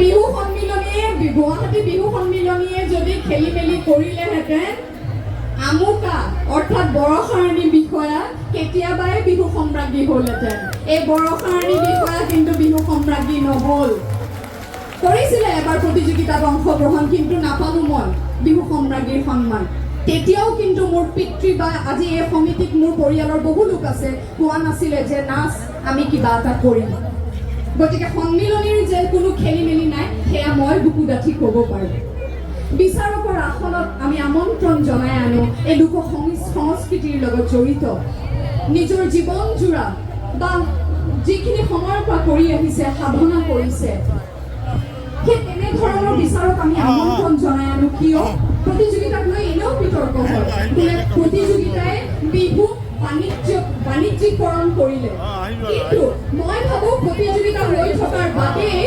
বিহু সন্মিলনীয়ে গুৱাহাটী বিহু সন্মিলনীয়ে যদি খেলি মেলি কৰিলেহেঁতেন আমুকা অৰ্থাৎ বৰষাৰণী বিষয়া কেতিয়াবাই বিহু সম্ৰাজ্ঞী হ'লহেঁতেন। এই বৰষাৰণী বিষয়া কিন্তু বিহু সম্ৰাজ্ঞী নহ'ল। কৰিছিলে এবাৰ প্ৰতিযোগিতাত অংশগ্ৰহণ, কিন্তু নাপালো মই বিহু সম্ৰাজ্ঞীৰ সন্মান। তেতিয়াও কিন্তু মোৰ পিতৃ বা আজি এই সমিতিত মোৰ পৰিয়ালৰ বহু লোক আছে, কোৱা নাছিলে যে নাচ আমি কিবা এটা কৰিম। গতিকে সন্মিলনীৰ যে কোনো খেলি মেলি নাই সেয়া মই বুকু ডাঠি ক'ব পাৰোঁ। বিচাৰকৰ আসনত আমি আমন্ত্ৰণ জনাই আনো এই লোক সংস্কৃতিৰ লগত জড়িত নিজৰ জীৱন জোৰা বা যিখিনি সময়ৰ পৰা কৰি আহিছে, সাধনা কৰিছে, সেই তেনেধৰণৰ বিচাৰক আমি আমন্ত্ৰণ জনাই আনো। কিয়? প্ৰতিযোগিতাক লৈ এনেও বিতৰ্ক হয় বোলে প্ৰতিযোগিতাই বিহু বাণিজ্যিকৰণ কৰিলে, কিন্তু মই ভাবোঁ প্ৰতিযোগিতা হৈ থকাৰ বাদেই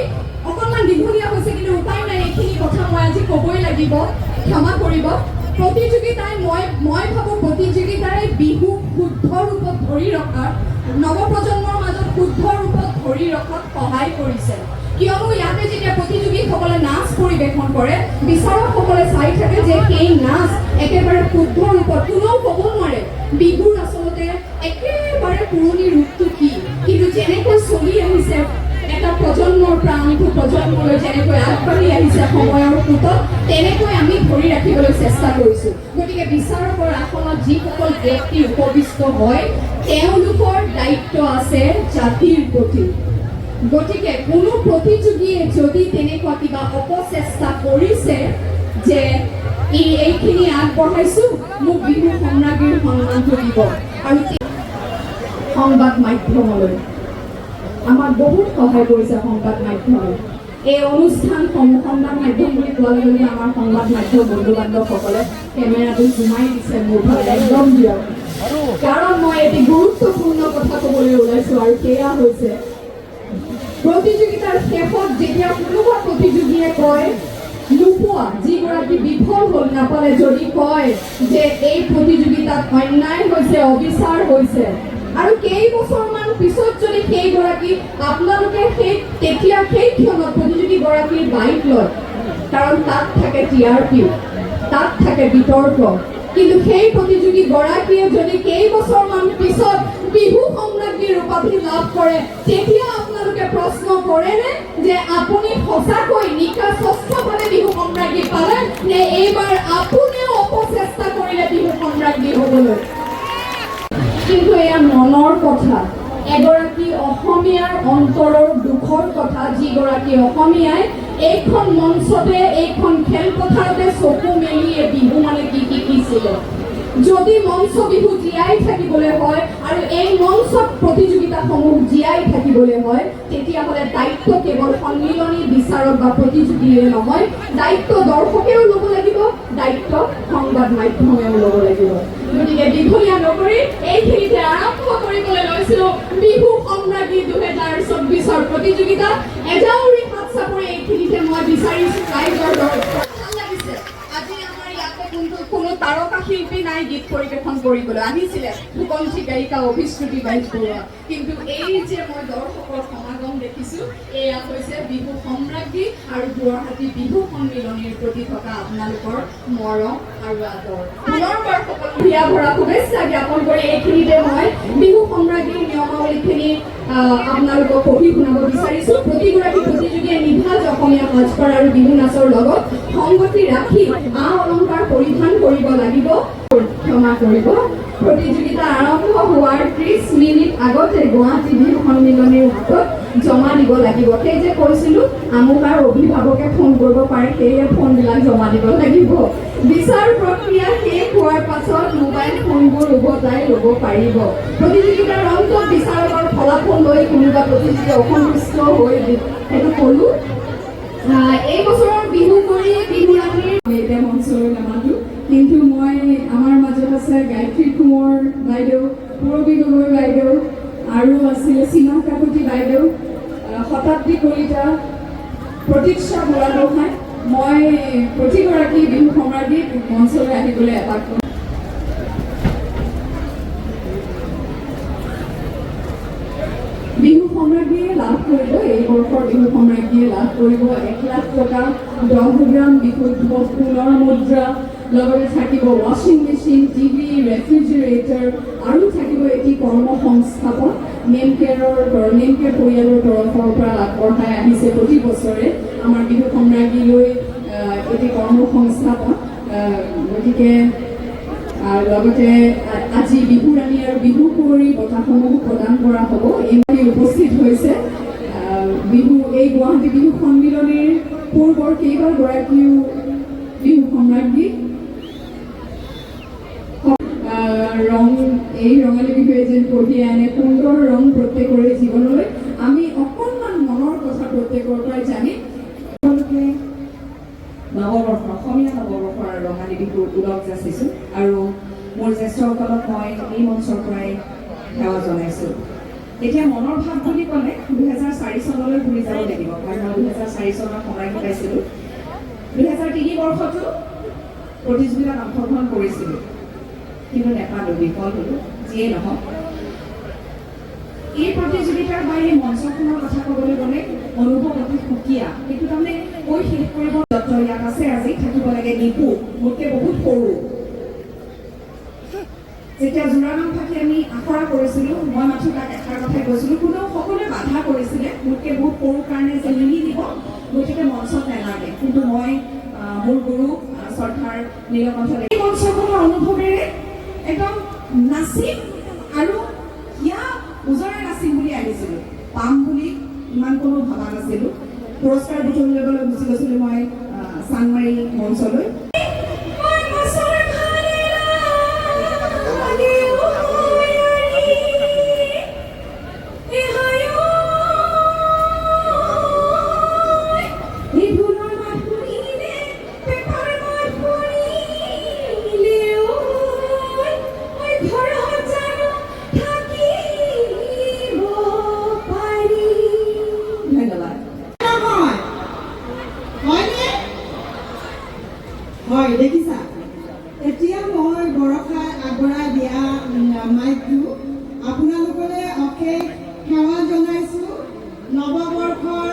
অকণমান দীঘলীয়া হৈছে, কিন্তু উপায় নাই, এইখিনি কথা মই আজি ক'বই লাগিব, ক্ষমা কৰিব। প্ৰতিযোগিতাই মই ভাবোঁ প্ৰতিযোগিতাই বিহুক শুদ্ধ ৰূপত ধৰি ৰখাত, নৱপ্ৰজন্মৰ মাজত শুদ্ধ ৰূপত ধৰি ৰখাত সহায় কৰিছে। কিয়নো ইয়াতে যেতিয়া প্ৰতিযোগীসকলে নাচ পৰিৱেশন কৰে, বিচাৰকসকলে চাই থাকে যে সেই নাচ একেবাৰে শুদ্ধ ৰূপত, কোনেও ক'ব নোৱাৰে বিহুৰ আচলতে একেবাৰে পুৰণি ৰূপটো কি, কিন্তু যেনেকৈ চলি আহিছে এটা প্ৰজন্মৰ পৰা আনটো প্ৰজন্মলৈ যেনেকৈ আগবাঢ়ি আহিছে সময়ৰ সোঁতত, তেনেকৈ আমি ধৰি ৰাখিবলৈ চেষ্টা কৰিছোঁ। গতিকে বিচাৰকৰ আসনত যিসকল ব্যক্তি উপবিষ্ট হয় তেওঁলোকৰ দায়িত্ব আছে জাতিৰ প্ৰতি। গতিকে কোনো প্ৰতিযোগীয়ে যদি তেনেকুৱা কিবা অপচেষ্টা কৰিছে যে এইখিনি আগবঢ়াইছোঁ, মোক বিহু সম্ৰাজ্ঞীৰ সন্মানটো দিব, আৰু সংবাদ মাধ্যমলৈ আমাক বহুত সহায় কৰিছে সংবাদ মাধ্যমে। এই অনুষ্ঠানসমূহ সংবাদ মাধ্যম বুলি কোৱাৰ লগে লগে আমাৰ সংবাদ মাধ্যম বন্ধু বান্ধৱসকলে কেমেৰাটো জুমাই দিছে মোৰ ফালে একদম দিয়ক, কাৰণ মই এটি গুৰুত্বপূৰ্ণ কথা ক'বলৈ ওলাইছোঁ, আৰু সেয়া হৈছে প্ৰতিযোগিতাৰ শেষত যেতিয়া কোনোবা প্ৰতিযোগীয়ে কয় নোপোৱা, যিগৰাকী বিফল হ'ল নাপালে, যদি কয় যে এই প্ৰতিযোগিতাত অন্যায় হৈছে, অবিচাৰ হৈছে, আৰু কেইবছৰমান পিছত যদি সেইগৰাকী আপোনালোকে তেতিয়া সেই ক্ষণত প্ৰতিযোগীগৰাকীৰ বাইক লয়, কাৰণ তাত থাকে TRP, তাত থাকে বিতৰ্ক, কিন্তু সেই প্ৰতিযোগীগৰাকীয়ে যদি কেইবছৰমান পিছত বিহু সম্ৰাজ্ঞীৰ উপাধি লাভ কৰে, তেতিয়া আপোনালোকে প্ৰশ্ন কৰেনে যে আপুনি সঁচাকৈ নিকা ষষ্ঠভাৱে বিহু সম্ৰাজ্ঞী পালে নে এইবাৰ আপুনিও অপচেষ্টা কৰিলে বিহু সম্ৰাজ্ঞী হ'বলৈ? কিন্তু এয়া মনৰ কথা, এগৰাকী অসমীয়াৰ অন্তৰৰ দুখৰ কথা, যিগৰাকী অসমীয়াই এইখন মঞ্চতে, এইখন খেলপথাৰতে চকু মেলিয়ে বিহু মানে কি শিকিছিলে। যদি মঞ্চ বিহু জীয়াই থাকিবলৈ হয় আৰু এই মঞ্চত প্ৰতিযোগিতাসমূহ জীয়াই থাকিবলৈ হয়, তেতিয়াহ'লে দায়িত্ব কেৱল সন্মিলনী বিচাৰক বা প্ৰতিযোগীয়ে নহয়, দায়িত্ব দৰ্শকেও ল'ব লাগিব, দায়িত্ব সংবাদ মাধ্যমেও ল'ব লাগিব। গতিকে দীঘলীয়া নকৰি এইখিনিতে আৰম্ভ কৰিবলৈ লৈছিলোঁ বিহু সম্ৰাজ্ঞী 2024 প্ৰতিযোগিতা। এজাউৰি হাত চাপৰি এইখিনিতে মই বিচাৰিছোঁ ৰাইজৰ দৰ্শক। আজি আমাৰ ইয়াতে কোনো তাৰকা শিল্পী নাই গীত পৰিৱেশন কৰিবলৈ, আহিছিলে সুকণ্ঠী গায়িকা অভিশ্ৰুতি বাইজবৰুৱা, কিন্তু এই যে মই দৰ্শকৰ সমাগম দেখিছোঁ, এয়া হৈছে বিহু সম্ৰাজ্ঞী আৰু গুৱাহাটী বিহু সন্মিলনীৰ প্ৰতি থকা আপোনালোকৰ মৰম আৰু আদৰ। পুনৰবাৰ সকলো হিয়া ভৰা শুভেচ্ছা জ্ঞাপন কৰি এইখিনিতে মই বিহু সম্ৰাজ্ঞীৰ নিয়মাৱলীখিনি আপোনালোকক পঢ়ি শুনাব বিচাৰিছোঁ। প্ৰতিগৰাকী প্ৰতিযোগীয়ে নিভাঁজ অসমীয়া সাজপাৰ আৰু বিহু নাচৰ লগত সংগতি ৰাখি অলংকাৰ পৰিধান কৰিব লাগিব। ক্ষমা কৰিব, প্ৰতিযোগিতা আৰম্ভ হোৱাৰ 30 মিনিট আগতে গুৱাহাটী বিহু সন্মিলনীৰ হাতত জমা দিব লাগিব। সেই যে কৈছিলোঁ আমুকাৰ অভিভাৱকে ফোন কৰিব পাৰে, সেয়ে ফোনবিলাক জমা দিব লাগিব। বিচাৰ প্ৰক্ৰিয়া শেষ হোৱাৰ পাছত মোবাইল ফোনবোৰ উভতাই ল'ব পাৰিব। প্ৰতিযোগিতাৰ অন্তত বিচাৰকৰ ফলাফল লৈ কোনোবা প্ৰতিযোগী অসন্তুষ্ট হৈ সেইটো ক'লোঁ। এই বছৰৰ বিহু কৰি বিহু ৰাণীৰ এতিয়া মঞ্চলৈ নামাতো, কিন্তু মই আমাৰ মাজত আছে গায়ত্ৰী কোঁৱৰ বাইদেউ, পূৰবী গগৈ বাইদেউ, আৰু আছিলে সীমা কাকতি বাইদেউ, শতাব্দী কলিতা, প্ৰতীক্ষা বুঢ়াগোহাঁই। মই প্ৰতিগৰাকী বিহু সম্ৰাজ্ঞীক মঞ্চলৈ আহিবলৈ এপাক কৰোঁ। বিহু সম্ৰাজ্ঞীয়ে লাভ কৰিব এই বৰ্ষৰ বিহু সম্ৰাজ্ঞীয়ে লাভ কৰিব 1 লাখ টকা 10 গ্ৰাম বিশুদ্ধ সোণৰ মুদ্ৰা লগতে থাকিব ৱাশ্বিং মেচিন টিভি ৰেফ্ৰিজাৰেটৰ আৰু থাকিব এটি কৰ্মসংস্থাপন নেমকেয়াৰ পৰিয়ালৰ তৰফৰ পৰা আগবঢ়াই আহিছে প্ৰতি বছৰে আমাৰ বিহু সম্ৰাজ্ঞীলৈ এটি কৰ্মসংস্থাপন গতিকে লগতে আজি বিহুৰাণী আৰু বিহু কুঁৱৰী বঁটাসমূহ প্ৰদান কৰা হ'ব এই উপস্থিত হৈছে বিহু এই গুৱাহাটী বিহু সন্মিলনীৰ পূৰ্বৰ কেইবাগৰাকীও বিহু সম্ৰাজ্ঞী ৰং এই ৰঙালী বিহুৱে যেন কঢ়িয়াই আনে সুন্দৰ ৰং প্ৰত্যেকৰে জীৱনলৈ আমি অকণমান মনৰ কথা প্ৰত্যেকৰ পৰাই জানিম তেওঁলোকে নৱবৰ্ষ অসমীয়া নৱবৰ্ষৰ ৰঙালী বিহুৰ ওলগ যাচিছোঁ আৰু মোৰ জ্যেষ্ঠসকলক মই এই মঞ্চৰ পৰাই সেৱা জনাইছোঁ এতিয়া মনৰ ভাৱ বুলি ক'লে 2004 চনলৈ ঘূৰি যাব লাগিব কাৰণ মই 2004 চনত সম্ৰাজ্ঞী পাইছিলোঁ 2003 বৰ্ষতো প্ৰতিযোগিতাত অংশগ্ৰহণ কৰিছিলোঁ কিন্তু নেপালোঁ বিফল হ'লোঁ যিয়ে নহওক এই প্ৰতিযোগিতাৰ বা এই মঞ্চখনৰ কথা ক'বলৈ গ'লে অনুভৱ অতি সুকীয়া কিন্তু তাৰমানে কৈ শেষ কৰিব দত্ত ইয়াত আছে আজি থাকিব লাগে নিপু মোতকৈ বহুত সৰু যেতিয়া জোৰানাম ফাকি আমি আখৰা কৰিছিলোঁ মই মাথো তাক এষাৰ কথাই কৈছিলোঁ সকলোৱে বাধা কৰিছিলে মোতকৈ বহুত সৰু কাৰণে যে মিলি দিব গতিকে মঞ্চত নালাগে কিন্তু মই মোৰ গুৰু শ্ৰদ্ধাৰ নীলকণ্ঠ এই মঞ্চখনৰ অনুভৱেৰে একদম নাচিম আৰু হিয়া ওজৰে নাচিম বুলি আহিছিলোঁ পাম বুলি ইমান কোনো ভবা নাছিলোঁ পুৰস্কাৰ বুটলিবলৈ গুচি গৈছিলোঁ মই চানমাৰী মঞ্চলৈ হয় দেখিছা এতিয়া মই বৰষাই আগবঢ়াই দিয়া মাইকটো আপোনালোকলৈ অশেষ সেৱা জনাইছোঁ নৱবৰ্ষৰ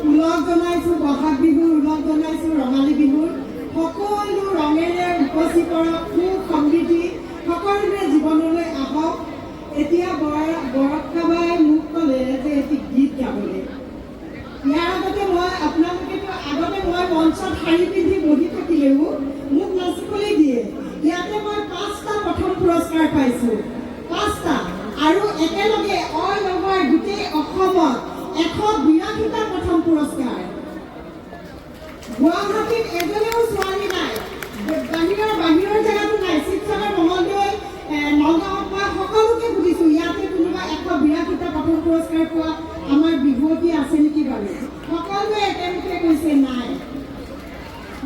ওলগ জনাইছোঁ বহাগ বিহুৰ ওলগ জনাইছোঁ ৰঙালী বিহুৰ সকলো ৰঙেৰে উপচি পৰক সুখ সমৃদ্ধি সকলোৰে জীৱনলৈ আহক এতিয়া বৰষাবাই মোক ক'লে যে এটি গীত গাবলৈ ইয়াৰ আগতে মই আপোনালোকেতো আগতে মই মঞ্চত শাৰী পিন্ধি বহি থাকিলেও মোক নাচিবলৈ দিয়ে ইয়াতে মই 5টা প্ৰথম পুৰস্কাৰ পাইছোঁ 5টা আৰু একেলগে অল অভাৰ গোটেই অসমত 182টা প্ৰথম পুৰস্কাৰ গুৱাহাটীত এজনেও ছোৱালী নাই বাহিৰৰ জেগাতো নাই শিৱসাগৰ মঙলদৈ নগাঁৱত মই সকলোকে সুধিছোঁ ইয়াতে কোনোবা 182টা প্ৰথম পুৰস্কাৰ পোৱা আমাৰ বিভূতি আছে নেকি বাৰু সকলোৱে একেমুখে কৈছে নাই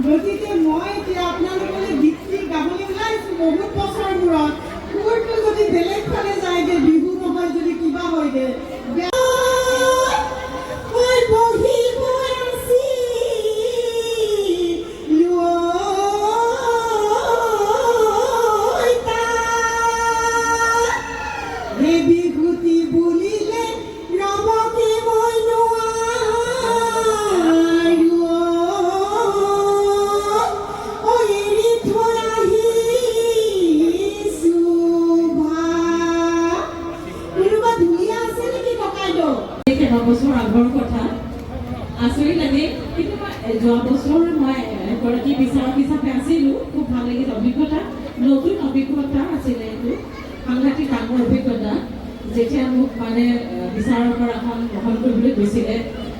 গতিকে মই এতিয়া আপোনালোকলৈ গীতটি গাবলৈ ওলাইছোঁ বহুত বছৰ মূৰত সুৰটো যদি বেলেগ ফালে যায়গৈ বিহু নহয় যদি কিবা হয়গৈ বিভূতি বুলিলে ৰবকে মই বছৰ আগৰ কথা আচৰিত লাগে কিন্তু যোৱা বছৰ মই এগৰাকী বিচাৰক হিচাপে আছিলোঁ খুব ভাল লাগিল অভিজ্ঞতা নতুন অভিজ্ঞতা আছিলে এইটো সাংঘাতিক ডাঙৰ অভিজ্ঞতা যেতিয়া মোক মানে বিচাৰৰ পৰা এখন গ্ৰহণ কৰিবলৈ গৈছিলে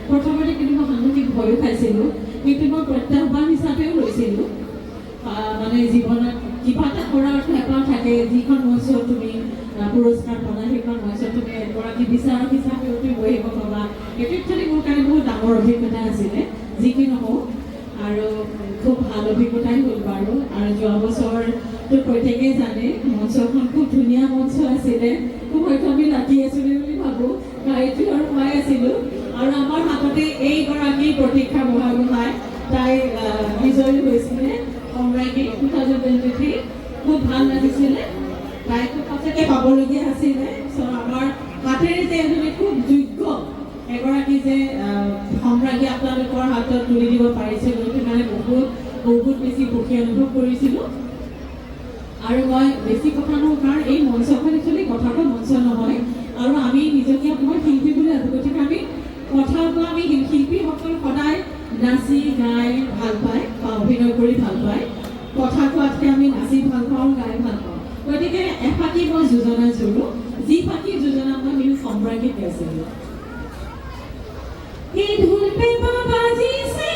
প্ৰথমতে কিন্তু মই সাংঘাতিক ভয়ো খাইছিলোঁ কিন্তু মই প্ৰত্যাহ্বান হিচাপেও লৈছিলোঁ মানে জীৱনত কিবা এটা কৰাৰ হেঁপাহ থাকে যিখন মঞ্চত তুমি পুৰস্কাৰ পালা সেইখন মঞ্চত তুমি এগৰাকী বিচাৰক হিচাপেও তুমি বহিব পাবা এইটো একচুৱেলি মোৰ কাৰণে বহুত ডাঙৰ অভিজ্ঞতা আছিলে যি কি নহওক আৰু খুব ভাল অভিজ্ঞতাই হ'ল বাৰু আৰু যোৱা বছৰটো প্ৰত্যেকেই জানে মঞ্চখন খুব ধুনীয়া মঞ্চ আছিলে খুব হয়তো আমি লাকি আছিলোঁ বুলি ভাবোঁ গায়ত্ৰী আৰু মই আছিলোঁ আৰু আমাৰ হাততে এইগৰাকী প্ৰতীক্ষা বুঢ়াগোহাঁই তাই বিজয়ী হৈছিলে সম্ৰাজ্ঞী 2023 খুব ভাল লাগিছিলে তাইকো সঁচাকৈ পাবলগীয়া আছিলে চ' আমাৰ হাতেৰে যে এজনী খুব যোগ্য এগৰাকী যে সম্ৰাজ্ঞী আপোনালোকৰ হাতত তুলি দিব পাৰিছিলোঁ, সেইটো কাৰণে বহুত বেছি সুখী অনুভৱ কৰিছিলোঁ। আৰু মই বেছি কথা নকওঁ, কাৰণ এই মঞ্চখন একচুৱেলি কথা কোৱা মঞ্চ নহয়, আৰু আমি নিজকে অকণমান শিল্পী বুলি ভাবোঁ। গতিকে আমি কথা কোৱা, আমি শিল্পীসকল সদায় নাচি গাই ভাল পায় বা অভিনয় কৰি ভাল পায়। কথা কোৱাতকৈ আমি নাচি ভাল পাওঁ, গাই ভাল পাওঁ। গতিকে এফাকি মই যোজনা জোৰো, যি ফাকি যোজনা মই বিহু সম্ৰাজ্ঞীক গাইছিলোঁ। এই ঢোল পেঁপা বাজিছে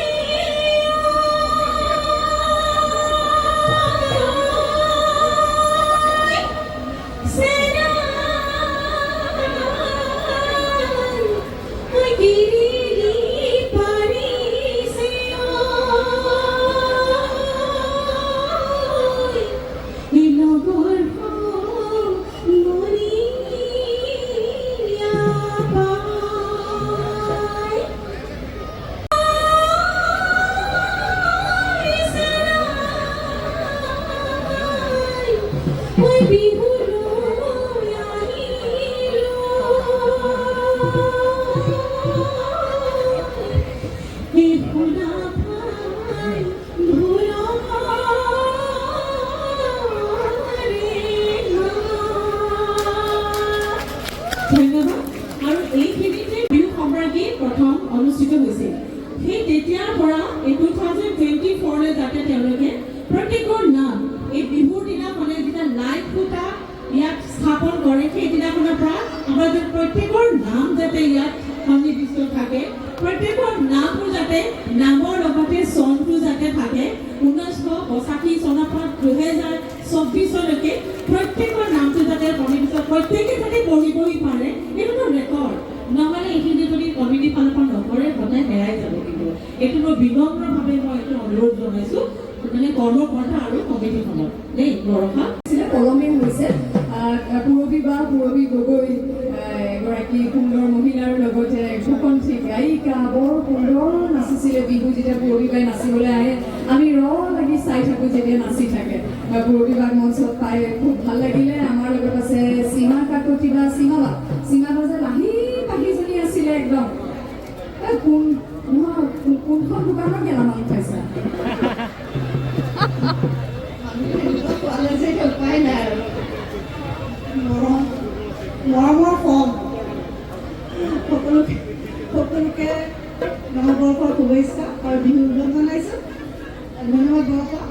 ধন্যবাদ। আৰু এইখিনিতে বিহু সম্ৰাজ্ঞী প্ৰথম অনুষ্ঠিত হৈছিল। সেই তেতিয়াৰ পৰা এই 2024লৈ যাতে তেওঁলোকে প্ৰত্যেকৰ নাম এই বিহুৰ দিনাখনে যেতিয়া লাইট খুঁটা ইয়াত স্থাপন কৰে, সেইদিনাখনৰ পৰা আমাৰ প্ৰত্যেকৰ নাম যাতে ইয়াত সন্নিৱিষ্ট থাকে, প্ৰত্যেকৰ নামবোৰ যাতে নামৰ লগতে চনটো যাতে থাকে। 1985 চনৰ পৰা 2024লৈকে প্ৰত্যেকৰ নামটো যাতে সন্নিৱিষ্ট, প্ৰত্যেকে যাতে পঢ়িবহি পাৰে, এইটোতো ৰেকৰ্ড। নহ'লে এইখিনি যদি কমিটিৰ ফালৰ পৰা নকৰে সদায় হেৰাই যাব। কিন্তু এইটো মই বিনম্ৰভাৱে মই এইটো অনুৰোধ জনাইছোঁ, মানে কৰ্মকৰ্তা আৰু কমিটিখনক দেই। বৰষা পৰমে হৈছে পূৰবী বা পূৰবী গগৈ, এগৰাকী সুন্দৰ মহিলাৰ লগতে সুকণ্ঠী গায়িকা, বৰ সুন্দৰ নাচিছিলে বিহু। যেতিয়া পূৰবী বাই নাচিবলৈ আহে আমি লাগি চাই থাকোঁ যেতিয়া নাচি থাকে। পূৰবী বাক মঞ্চত পাই খুব ভাল লাগিলে। আমাৰ লগত আছে সীমা কাকতি বা সীমা বা যে লাহি পাহিজনী আছিলে একদম। কোনখন দোকানৰ গেলামাল খাইছা? উপায় নাই আৰু মৰমৰ ফল। সকলোকে নৱবৰ্ষৰ শুভেচ্ছা আৰু বিহু উদযাপন জনাইছোঁ। ধন্যবাদ বৰষা।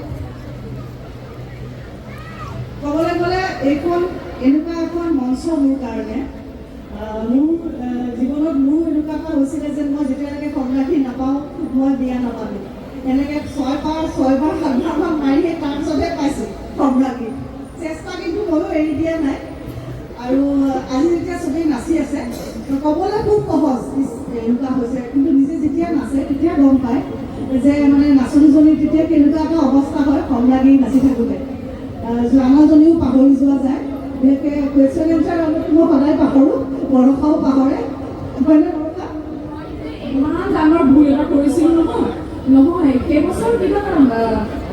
ক'বলৈ গ'লে এইখন এনেকুৱা এখন মঞ্চ মোৰ কাৰণে, মোৰ জীৱনত মোৰ এনেকুৱা এটা হৈছিলে যে মই যেতিয়ালৈকে সম্ৰাজ্ঞী নাপাওঁ মই বিয়া নাপালোঁ। এনেকৈ 6বাৰ 7বাৰমান মাৰিহে তাৰপিছতহে পাইছোঁ সম্ৰাজ্ঞী। চেষ্টা কিন্তু ময়ো এৰি দিয়া নাই। আৰু আজি যেতিয়া চবেই নাচি আছে, ক'বলৈ খুব সহজ এনেকুৱা হৈছে, কিন্তু নিজে যেতিয়া নাচে তেতিয়া গম পায় যে মানে নাচনীজনীৰ তেতিয়া কেনেকুৱা এটা অৱস্থা হয় সম্ৰাজ্ঞী নাচি থাকোঁতে। আমাৰজনীও পাহৰি যোৱা যায়। বিশেষকৈ কুৱেশ্যন এনচাৰ অলপ মই সদায় পাহৰোঁ, বৰষাও পাহৰে। হয়নে বৰষা? ইমান ডাঙৰ ভুল এটা কৰিছিলোঁ নহয় সেইবছৰ কিবা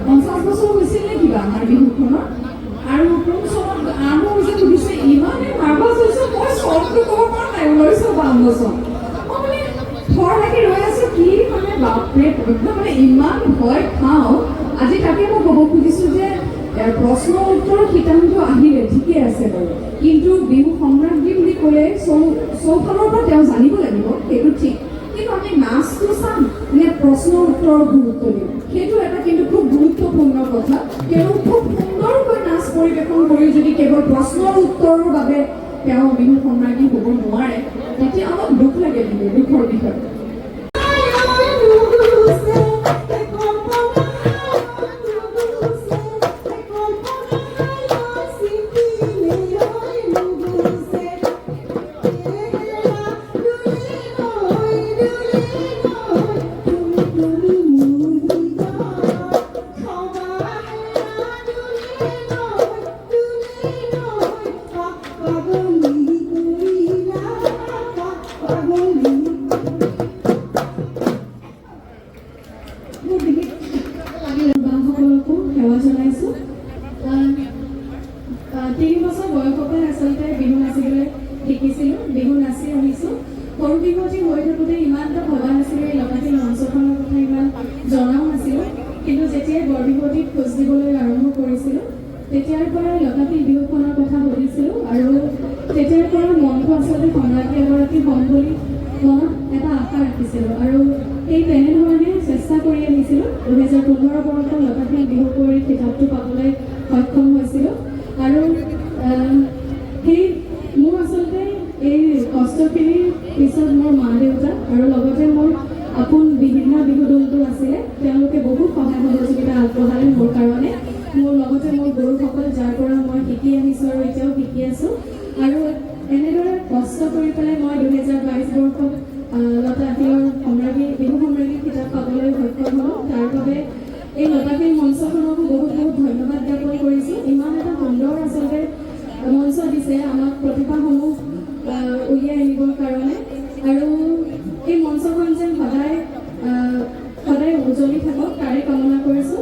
50 বছৰ হৈছিল নে কিবা আমাৰ বিহুখনৰ। আৰু কোন চনত আৰম্ভ হৈছে সুধিছে, ইমানেই নাৰ্ভাছ হৈছোঁ মই চনটো ক'ব পৰা নাই। 1952 চন। মই মানে থৰ লাগি ৰৈ আছোঁ, কি মানে বাপৰে একদম মানে ইমান ভয় খাওঁ। আজি তাকে মই ক'ব খুজিছোঁ যে প্ৰশ্ন উত্তৰ সিদ্ধান্ত আহিলে ঠিকে আছে বাৰু, কিন্তু বিহু সম্ৰাজ্ঞী বুলি ক'লে চৌফালৰ পৰা তেওঁ জানিব লাগিব, সেইটো ঠিক। কিন্তু আমি নাচটো চাম নে প্ৰশ্ন উত্তৰৰ গুৰুত্ব দিম, সেইটো এটা কিন্তু খুব গুৰুত্বপূৰ্ণ কথা। তেওঁ খুব সুন্দৰকৈ নাচ পৰিৱেশন কৰি যদি কেৱল প্ৰশ্নৰ উত্তৰৰ বাবে তেওঁ বিহু সম্ৰাজ্ঞী হ'ব নোৱাৰে, তেতিয়া অলপ দুখ লাগে, কিন্তু দুখৰ বিষয়। সকলকো সেৱা জনাইছোঁ। 3 বছৰ বয়সৰ পৰা আচলতে বিহু নাচিবলৈ শিকিছিলোঁ, বিহু নাচি আহিছোঁ। সৰু বিহুৱতী হৈ যেতিয়াই বৰবিহুৱতীত খোজ দিবলৈ আৰম্ভ কৰিছিলোঁ তেতিয়াৰ পৰাই লতাশিল বিহুখনৰ কথা ভাবিছিলোঁ আৰু তেতিয়াৰ পৰা মনটো আচলতে সম্ৰাজ্ঞী এগৰাকী হ'ম বুলি মনত এটা আশা ৰাখিছিলোঁ আৰু এই তেনেধৰণে চেষ্টা কৰি আহিছিলোঁ 2015 বৰ্ষত লতাশিল বিহু কুঁৱৰী খিতাপটো পাবলৈ সক্ষম হৈছিলোঁ আৰু সেই মোৰ আচলতে এই কষ্টখিনিৰ পিছত মোৰ মা দেউতা আৰু লগতে মোৰ আপোন বিভিন্ন বিহু দলটো আছিলে তেওঁলোকে বহুত সহায় সহযোগিতা আগবঢ়ালে মোৰ কাৰণে মোৰ লগতে মোৰ গুৰুসকল যাৰ পৰা মই শিকি আহিছোঁ আৰু এতিয়াও শিকি আছোঁ আৰু এনেদৰে কষ্ট কৰি পেলাই মই 2022 বৰ্ষত লতাশিলৰ বিহু সম্ৰাজ্ঞী খিতাপ পাবলৈ সক্ষম হ'লোঁ তাৰ বাবে এই লতাশিল মঞ্চখনকো বহুত বহুত ধন্যবাদ জ্ঞাপন কৰিছোঁ ইমান এটা সুন্দৰ আচলতে মঞ্চ দিছে আমাক প্ৰতিভাসমূহ উলিয়াই আনিবৰ কাৰণে আৰু এই মঞ্চখন যেন সদায় উজ্বলি থাকক তাৰে কামনা কৰিছোঁ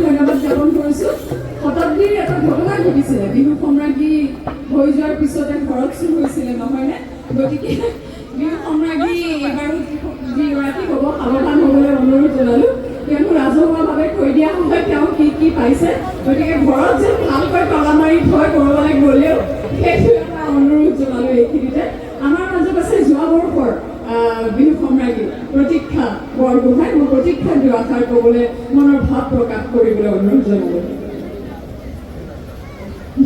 ধন্যবাদ জ্ঞাপন কৰিছোঁ শতাব্দীৰ এটা ঘটনা ঘটিছিলে বিহু সম্ৰাজ্ঞী হৈ যোৱাৰ পিছতে ঘৰত চুৰ হৈছিলে নহয়নে গতিকে বিহু সম্ৰাজ্ঞী এইবাৰো যিগৰাকী হ'ব সাৱধান হ'বলৈ অনুৰোধ জনালোঁ কিয়নো ৰাজহুৱাভাৱে কৈ দিয়া হয় তেওঁ কি পাইছে গতিকে ঘৰত যেন ভালকৈ তলা মাৰি থৈ ক'ৰবালৈ গ'লেও সেইটো এটা অনুৰোধ জনালোঁ এইখিনিতে আমাৰ মাজত আছে যোৱা বৰ্ষৰ বিহু সম্ৰাজ্ঞী প্ৰতীক্ষা বৰগোহাঁই মই প্ৰতীক্ষা দুআষাৰ ক'বলৈ মনৰ ভাৱ প্ৰকাশ কৰিবলৈ অনুৰোধ জনালোঁ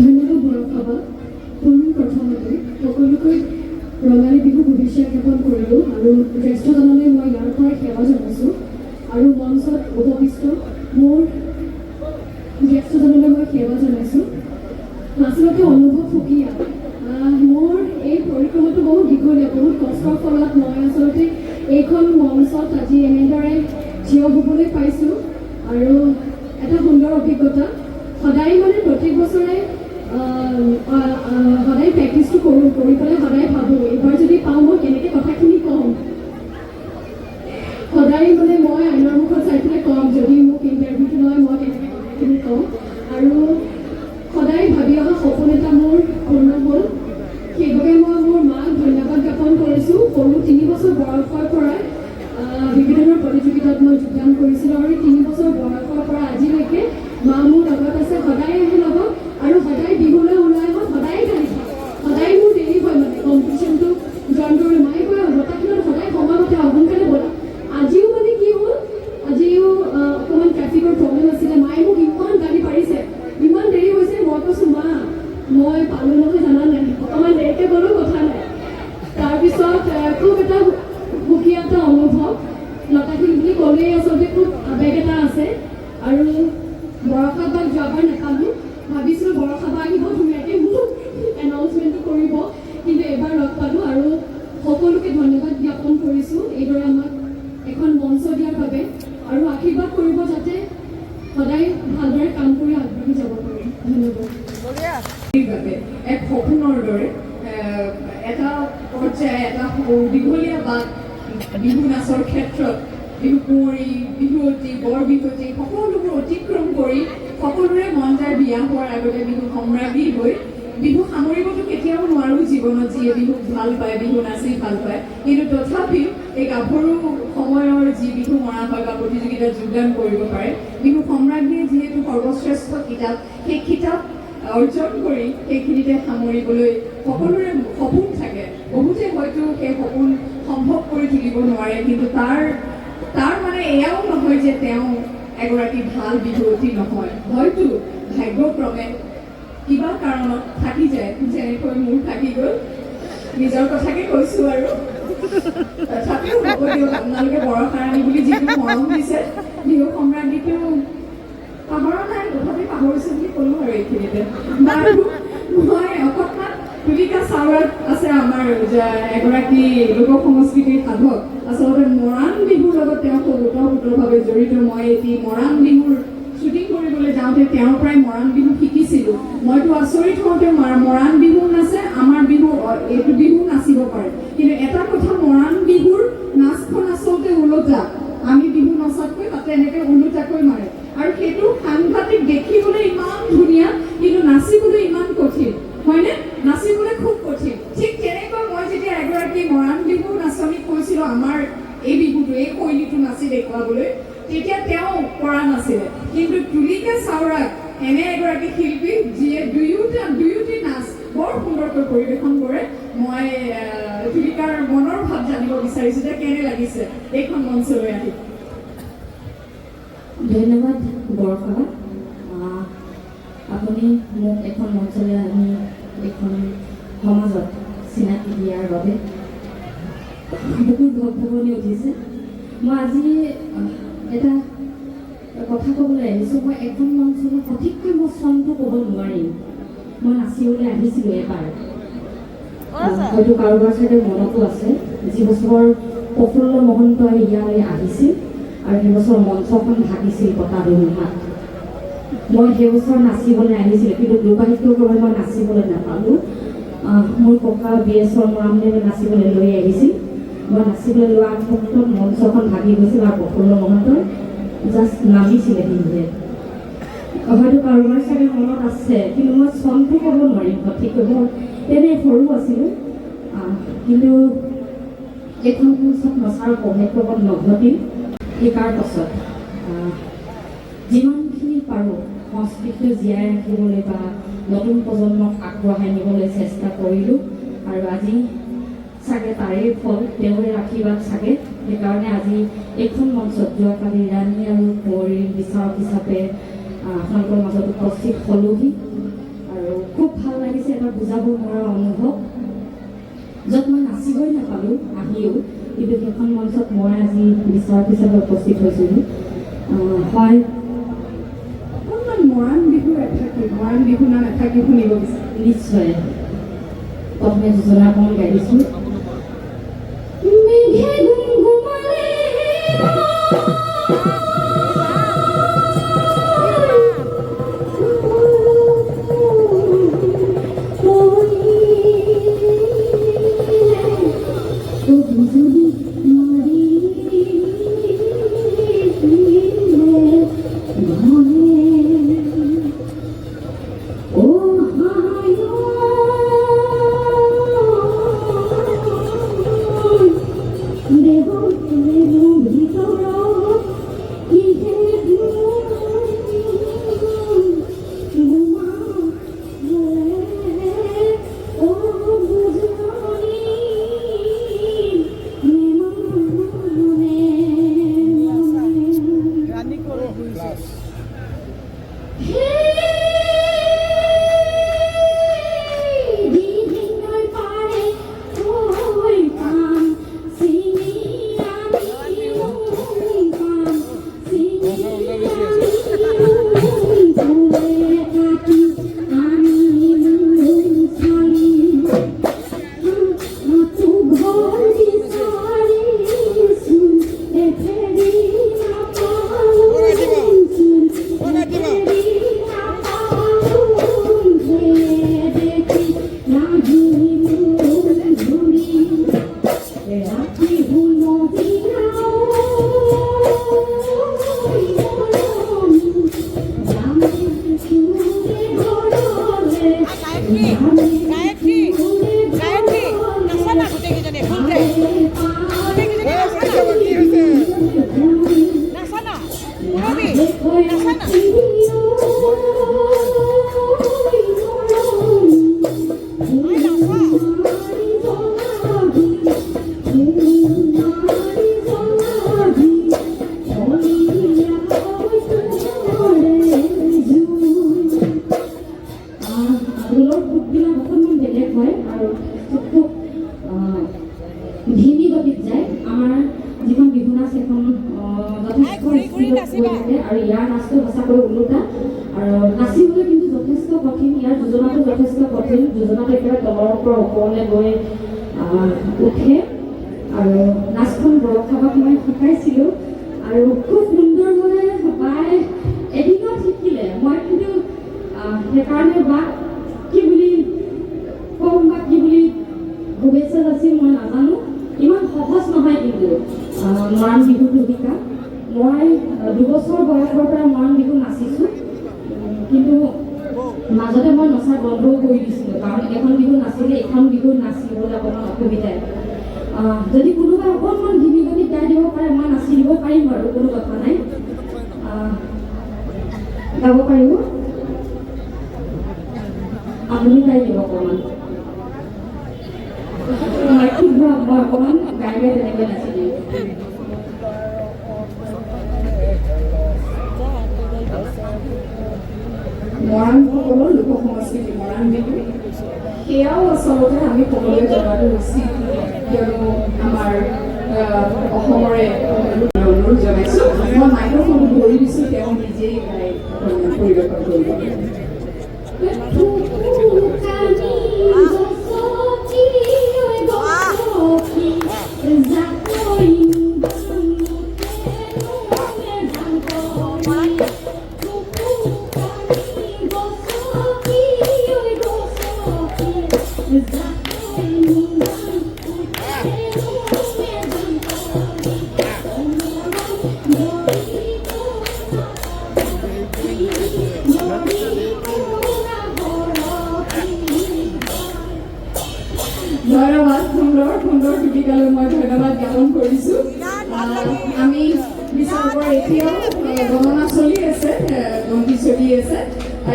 ধন্যবাদ বৰষাবা প্ৰথমতে সকলোকৈ ৰঙালী বিহু শুভেচ্ছা জ্ঞাপন কৰিলোঁ আৰু জ্যেষ্ঠজনলৈ মই ইয়াৰ পৰাই সেৱা জনাইছোঁ আৰু মঞ্চত উপবিষ্ট মোৰ জ্যেষ্ঠজনলৈ মই সেৱা জনাইছোঁ আচলতে অনুভৱ সুকীয়া মোৰ এই পৰিক্ৰমাটো বহুত দীঘলীয়া বহুত কষ্টৰ ফলত মই আচলতে এইখন মঞ্চত আজি এনেদৰে থিয় হ'বলৈ পাইছোঁ আৰু এটা সুন্দৰ অভিজ্ঞতা সদায় মানে প্ৰত্যেক বছৰে সদায় প্ৰেক্টিছটো কৰি পেলাই সদায় ভাবোঁ এইবাৰ যদি পাওঁ মই কেনেকৈ কথাখিনি ক'ম সদায় মানে মই আইনৰ মুখত চাই পেলাই ক'ম যদি মোক ইণ্টাৰভিউটো লয় মই কেনেকৈ কথাখিনি ক'ম আৰু সদায় ভাবি অহা সপোন এটা মোৰ পূৰ্ণ হ'ল। সেইবাবে মই মোৰ মাক ধন্যবাদ জ্ঞাপন কৰিছোঁ। সৰু 3 বছৰ বয়সৰ পৰাই বিভিন্ন ধৰণৰ প্ৰতিযোগিতাত মই যোগদান কৰিছিলোঁ আৰু 3 বছৰ বয়সৰ পৰা আজিলৈকে মা মোৰ লগত আছে, সদায় আহে লগত আৰু সদায় বিহুলৈ ওলাই মই সদায় গাড়ী খাওঁ। সদায় মোৰ দেৰি হয় মানে কম্পিটিশ্যনটো জইন কৰিবলৈ। মায়ে কয় বতাহখিনত সদায় সময়মতে সোনকালে ব'লা। আজিও মানে কি হ'ল, আজিও অকণমান ট্ৰেফিকৰ প্ৰব্লেম আছিলে। মায়ে মোক ইমান গালি পাৰিছে, ইমান দেৰি হৈছে। মই কৈছোঁ মা মই পালোঁ নহয় জানা নাই, অকণমান দেৰিকৈ গ'লেও কথা নাই। তাৰপিছত খুব এটা সুকীয়া এটা অনুভৱ। লতাশিল বুলি ক'লেই আচলতে খুব আৱেগ এটা আছে। আৰু বৰষা বাক যোৱাবাৰ নাপালোঁ, ভাবিছিলোঁ বৰষা বা আহিব ধুনীয়াকৈ মোক এনাউন্সমেণ্টটো কৰিব, কিন্তু এইবাৰ লগ পালোঁ আৰু সকলোকে ধন্যবাদ জ্ঞাপন কৰিছোঁ এইদৰে আমাক এখন মঞ্চ দিয়াৰ বাবে আৰু আশীৰ্বাদ কৰিব যাতে সদায় ভালদৰে কাম কৰি আগবাঢ়ি যাব পাৰি। ধন্যবাদ। বাবে এক সপোনৰ দৰে এটা পৰ্যায়, এটা দীঘলীয়া বাট বিহু নাচৰ ক্ষেত্ৰত বিহু কুঁৱৰী, বিহুৱতী, বৰ বিহুৱতী সকলোবোৰ অতিক্ৰম কৰি সকলোৰে মন যায় বিয়া হোৱাৰ আগতে বিহু সম্ৰাজ্ঞী হৈ বিহু সামৰিবতো কেতিয়াও নোৱাৰোঁ জীৱনত, যিয়ে বিহুক ভাল পায়, বিহু নাচি ভাল পায়। কিন্তু তথাপিও এই গাভৰু সময়ৰ যি বিহু মৰা হয় বা প্ৰতিযোগিতাত যোগদান কৰিব পাৰে, বিহু সম্ৰাজ্ঞীয়ে যিহেতু সৰ্বশ্ৰেষ্ঠ কিতাপ, সেই কিতাপ অৰ্জন কৰি সেইখিনিতে সামৰিবলৈ সকলোৰে সপোন থাকে। বহুতে হয়তো সেই সপোন সম্ভৱ কৰি তুলিব নোৱাৰে, কিন্তু তাৰ মানে এয়াও নহয় যে তেওঁ এগৰাকী ভাল বিহুৱতী নহয়। হয়তো ভাগ্যক্ৰমে কিবা কাৰণত থাকি যায়, যেনেকৈ মোৰ থাকি গ'ল। নিজৰ কথাকে কৈছোঁ আৰু তথাপিও হ'ব দিয়ক, আপোনালোকে বৰষাৰাণী বুলি যিটো মৰম দিছে বিহু সম্ৰাজ্ঞীটো পাহৰা নাই, তথাপি পাহৰিছোঁ বুলি ক'লোঁ আৰু এইখিনিতে। বাৰু মই অকণমান তুলিকা চাউৰাত আছে আমাৰ এগৰাকী লোক সংস্কৃতিৰ সাধক। আচলতে মৰাণ বিহুৰ লগত তেওঁ খুব ওতঃপ্ৰোতভাৱে জড়িত। মই এটি মৰাণ বিহুৰ শ্বুটিং কৰিবলৈ যাওঁতে তেওঁৰ পৰাই মৰাণ বিহু শিকিছিলোঁ। মইতো আচৰিত হওঁ, তেওঁ মৰাণ বিহু নাচে, আমাৰ বিহু এইটো বিহু নাচিব পাৰে। কিন্তু এটা কথা, মৰাণ বিহুৰ নাচখন আচলতে ওলোটা, আমি বিহু নচাতকৈ তাতে এনেকৈ ওলোটাকৈ মাৰে আৰু সেইটো সাংঘাতিক। দেখিবলৈ ইমান ধুনীয়া কিন্তু নাচিবলৈ ইমান কঠিন, হয়নে? নাচিবলৈ খুব কঠিন। ঠিক তেনেকৈ মই যেতিয়া এগৰাকী মৰাণ বিহু নাচনীক কৈছিলোঁ আমাৰ এই বিহুটো, এই শৈলীটো নাচি দেখুৱাবলৈ, তেতিয়া তেওঁ পৰা নাছিলে। কিন্তু তুলিকা চাউৰাক এনে এগৰাকী শিল্পী যিয়ে দুয়োটি নাচ বৰ সুন্দৰকৈ পৰিৱেশন কৰে। মই তুলিকাৰ মনৰ ভাৱ জানিব বিচাৰিছোঁ যে কেনে লাগিছে এইখন মঞ্চলৈ আহি। ধন্যবাদ বৰষা। আপুনি মোক এখন মঞ্চলৈ আনি এখন সমাজত চিনাকি দিয়াৰ বাবে বহুত ভগভগনি উঠিছে। মই আজি এটা কথা ক'বলৈ আহিছোঁ। মই এখন মঞ্চলৈ সঠিককৈ মই চনটো ক'ব নোৱাৰিম। মই নাচিবলৈ আহিছিলোঁ এবাৰ, হয়তো কাৰোবাৰ চাগে মনতো আছে। যি বছৰ প্ৰফুল্ল মহন্তই ইয়ালৈ আহিছিল আৰু সেই বছৰ মঞ্চখন ঢাকিছিল বতাহ ধুমুহাত, মই সেই বছৰ নাচিবলৈ আহিছিলোঁ। কিন্তু দুৰ্ভাগ্যক্ৰমে মই নাচিবলৈ নাপালোঁ। মোৰ ককা BS মৰামদেৱে নাচিবলৈ লৈ আহিছিল। মই নাচিবলৈ লোৱা ক্ষেত্ৰত মঞ্চখন ঢাকি গৈছিল আৰু প্ৰফুল্ল মহন্তই জাষ্ট নামিছিলে পিন্ধে। হয়তো কাৰোবাৰ চাগে মনত আছে, কিন্তু মই চনটো ক'ব নোৱাৰিম সঠিককৈ। মই তেনে সৰু আছিলোঁ, কিন্তু এইখন মঞ্চত নচাৰ সৌভাগ্যখন নঘটিল। শিকাৰ পাছত যিমানখিনি পাৰোঁ সংস্কৃতিটো জীয়াই ৰাখিবলৈ বা নতুন প্ৰজন্মক আগবঢ়াই নিবলৈ চেষ্টা কৰিলোঁ আৰু আজি চাগে তাৰেই ফল, তেওঁৰে আশীৰ্বাদ চাগে। সেইকাৰণে আজি এইখন মঞ্চত যোৱাকালি ৰাণী আৰু কুঁৱৰীৰ বিচাৰক হিচাপে আপোনালোকৰ মাজত উপস্থিত হ'লোহি আৰু খুব ভাল লাগিছে। এটা বুজাব নোৱাৰা অনুভৱ, য'ত মই নাচিবই নাপালোঁ আহিও, কিন্তু সেইখন মঞ্চত মই আজি বিচাৰক হিচাপে উপস্থিত হৈছিলোঁ। হয়, অকণমান মৰাণ বিহু মৰাণ বিহু নাম এঠাকি শুনিব বিচাৰোঁ। নিশ্চয়। প্ৰথমে যোজনাখন গাই দিছোঁ। মেঘে গুমগুমালে ও আৰু খুব ধীমি গতিত যায় আমাৰ যিখন বিহু নাচ সেইখন যথেষ্ট স্পীডত গৈ থাকে আৰু ইয়াৰ নাচটো সঁচাকৈ ওলোটা আৰু নাচিবলৈ কিন্তু যথেষ্ট কঠিন ইয়াৰ যোজনাটো যথেষ্ট কঠিন যোজনাটো একেবাৰে তলৰ পৰা ওপৰলৈ গৈ উঠে আৰু নাচখন বৰষাবাক মই শিকাইছিলোঁ আৰু খুব সুন্দৰভাৱে বাই এদিনত শিকিলে মই কিন্তু সেইকাৰণে বা কি বুলি ক'ম বা কি বুলি শুভেচ্ছা যাচি মই নাজানো ইমান সহজ নহয় কিন্তু মৰাণ বিহুটো শিকা মই 2 বছৰ বয়সৰ পৰা মৰাণ বিহু নাচিছোঁ কিন্তু মাজতে মই নচা বন্ধও কৰি দিছিলোঁ কাৰণ এখন বিহু নাচিলে এখন বিহু নাচিবলৈ অকণমান অসুবিধাই যদি কোনোবাই অকণমান ধীমি গতিত গাই দিব পাৰে মই নাচি দিব পাৰিম বাৰু কোনো কথা নাই গাব পাৰিব আপুনি গাই দিব অকণমান মই অকণমান গাই গাই তেনেকৈ নাচি দিওঁ মৰাণসকলৰ লোক সংস্কৃতি মৰাণ বিহু সেয়াও আচলতে আমি সকলোৱে জনাটো উচিত কিয়নো আমাৰ অসমৰে অনুৰোধ জনাইছোঁ মই মাইক্ৰফোনটো ধৰি দিছোঁ তেওঁ নিজেই গাই পৰিৱেশন কৰিব ধন্যবাদ সুন্দৰ গীতিকালৈ মই ধন্যবাদ জ্ঞাপন কৰিছোঁ আমি বিচাৰ পৰা এতিয়াও গণনা চলি আছে গন্তি চলি আছে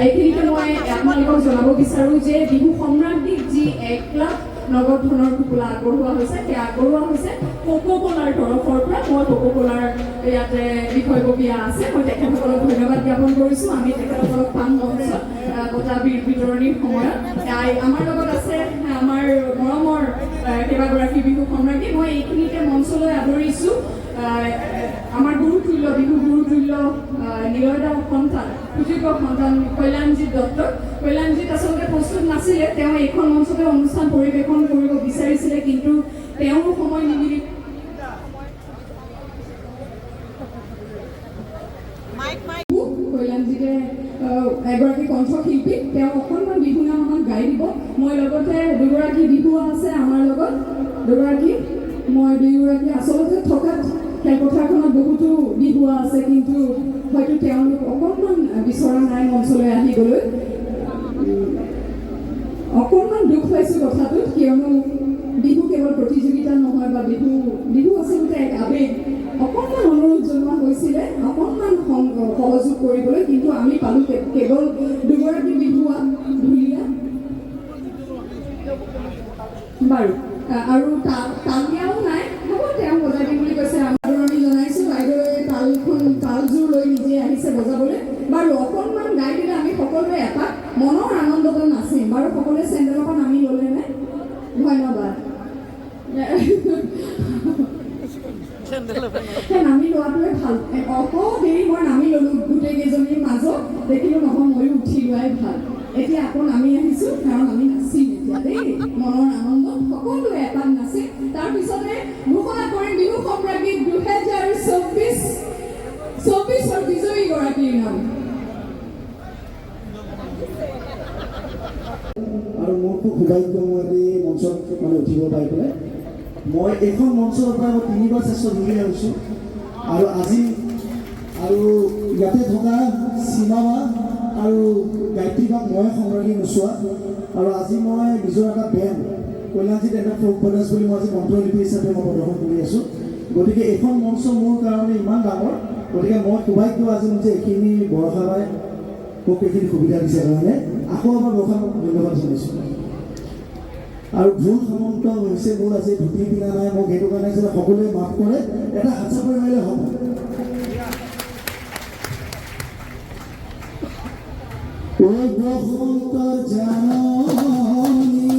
এইখিনিতে মই আপোনালোকক জনাব বিচাৰোঁ যে বিহু সম্ৰাজ্ঞীক যি 1 লাখ নগদ ধনৰ টোপোলা আগবঢ়োৱা হৈছে সেই আগবঢ়োৱা হৈছে কোকোকোলাৰ তৰফৰ পৰা মই কোকোকোলাৰ ইয়াতে বিষয়ববীয়া আছে মই তেখেতসকলক ধন্যবাদ জ্ঞাপন কৰিছোঁ আমি তেখেতসকলক পাম মঞ্চত বঁটা বিতৰণিৰ সময়ত আমাৰ লগত আছে আমাৰ মৰমৰ কেইবাগৰাকী বিহু সম্ৰাজ্ঞী মই এইখিনিতে মঞ্চলৈ আদৰিছোঁ আমাৰ গুৰুতুল্য বিহু গুৰুতুল্য নিলয়দাৰ সন্তান সুযোগ্য সন্তান কল্যাণজিৎ দত্তক কল্যাণজিৎ আচলতে প্ৰস্তুত নাছিলে তেওঁ এইখন মঞ্চতে অনুষ্ঠান পৰিৱেশন কৰিব বিচাৰিছিলে কিন্তু তেওঁৰো সময় নিমিলি কল্যাণজিতে এগৰাকী কণ্ঠশিল্পী তেওঁ অকণমান বিহু নাম আমাক গাই দিব মই লগতে দুগৰাকী বিহুৱা আছে আমাৰ লগত দুগৰাকী আচলতে থকাত খেলপথাৰখনত বহুতো বিহুৱা আছে কিন্তু হয়তো তেওঁলোক অকণমান বিচৰা নাই মঞ্চলৈ আহিবলৈ অকণমান দুখ পাইছোঁ কথাটোত কিয়নো বিহু কেৱল প্ৰতিযোগিতা নহয় বা বিহু আচলতে এক আৱেগ অকণমান অনুৰোধ জনোৱা হৈছিলে অকণমান সহযোগ কৰিবলৈ কিন্তু আমি পালোঁ কেৱল দুগৰাকী বিহুৱা ঢুলীয়া বাৰু আৰু তালিয়াও নাই হ'ব তেওঁ বজাই দিম বুলি কৈছে আদৰণি জনাইছোঁ বাইদেৱে তালযোৰ লৈ নিজে আহিছে বজাবলৈ বাৰু অকণমান গাই দিলে আমি সকলোৱে এপাক মনৰ আনন্দটো নাচিম বাৰু সকলোৱে চেণ্ডেলৰ পৰা নামি ল'লেনে ধন্যবাদ সেই নামি লোৱাটোৱে ভাল অকৌ দেৰি মই নামি ল'লোঁ গোটেইকেইজনীৰ মাজত দেখিলোঁ নহয় ময়ো উঠি লোৱাই ভাল এতিয়া আকৌ নামি আহিছোঁ কাৰণ আমি নাচিম এতিয়া দেই মনৰ আনন্দত সকলোৱে এপাক নাচিম তাৰপিছতে ঘোষণা কৰিম বিহু সম্ৰাজ্ঞী 2024 বিজয়ীগৰাকীৰ নাম আৰু মোৰ খুব সৌভাগ্য মই এই মঞ্চত উঠিব পাই পেলাই মই এইখন মঞ্চৰ পৰা মই 3বাৰ শ্ৰেষ্ঠ জুৰি আহিছোঁ আৰু আজি আৰু ইয়াতে থকা সীমামা আৰু গায়ত্ৰীবাক মই সংগ্ৰামী নোচোৱা আৰু আজি মই নিজৰ এটা বেণ্ড কল্যাণজিৎ এটা ফোক ব্ৰাদাৰ্ছ বুলি মই আজি কণ্ঠশিল্পী হিচাপে মই প্ৰদৰ্শন কৰি আছোঁ গতিকে এইখন মঞ্চ মোৰ কাৰণে ইমান ডাঙৰ গতিকে মই সৌভাগ্য আজি যে এইখিনি বৰষা বাই মোক এইখিনি সুবিধা দিছে কাৰণে আকৌ এবাৰ বৰষাক ধন্যবাদ জনাইছোঁ আৰু ভুল সামন্ত হৈছে মোৰ আজি ধুতি পিন্ধা নাই মোক সেইটো কাৰণে সকলোৱে মাফ কৰে এটা হাত চাপৰি মাৰিলে হ'ব বসন্তৰ জাননী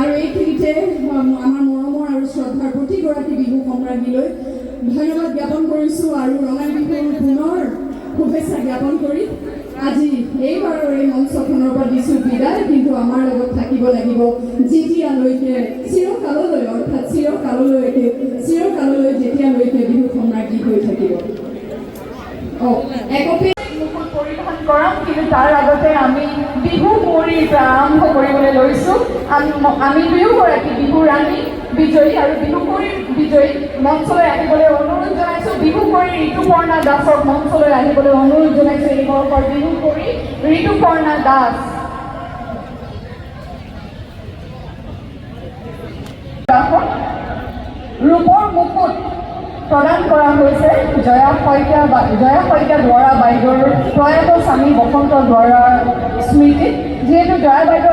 আৰু এইখিনিতে আমাৰ মৰমৰ আৰু শ্ৰদ্ধাৰ প্ৰতিগৰাকী বিহু সম্ৰাজ্ঞীলৈ ধন্যবাদ জ্ঞাপন কৰিছোঁ আৰু ৰঙালী বিহুৰ পুনৰ শুভেচ্ছা জ্ঞাপন কৰি আজি এইবাৰৰ এই মঞ্চখনৰ পৰা দিছোঁ বিদায়, কিন্তু আমাৰ লগত থাকিব লাগিব যেতিয়ালৈকে চিৰকাললৈ, অৰ্থাৎ চিৰকাললৈ যেতিয়ালৈকে বিহু সম্ৰাজ্ঞী হৈ থাকিব। একপি মুখত পৰিধান কৰাম, কিন্তু তাৰ আগতে আমি বিহু কুঁৱৰীৰ পৰা আৰম্ভ কৰিবলৈ লৈছোঁ। আমি দুয়োগৰাকী বিহু ৰাণী বিজয়ী আৰু বিহু কুঁৱৰীৰ বিজয়ী মঞ্চলৈ আহিবলৈ অনুৰোধ জনাইছোঁ। বিহু কুঁৱৰী ঋতুপৰ্ণা দাসক মঞ্চলৈ আহিবলৈ অনুৰোধ জনাইছোঁ। এই বৰ্ষৰ বিহু কুঁৱৰী ঋতুপৰ্ণা দাস। ৰূপৰ মুকুট প্ৰদান কৰা হৈছে জয়া শইকীয়া দুৱৰা বাইদেউৰ প্ৰয়াত স্বামী বসন্ত দুৱৰাৰ স্মৃতিত। যিহেতু জয়া বাইদেউ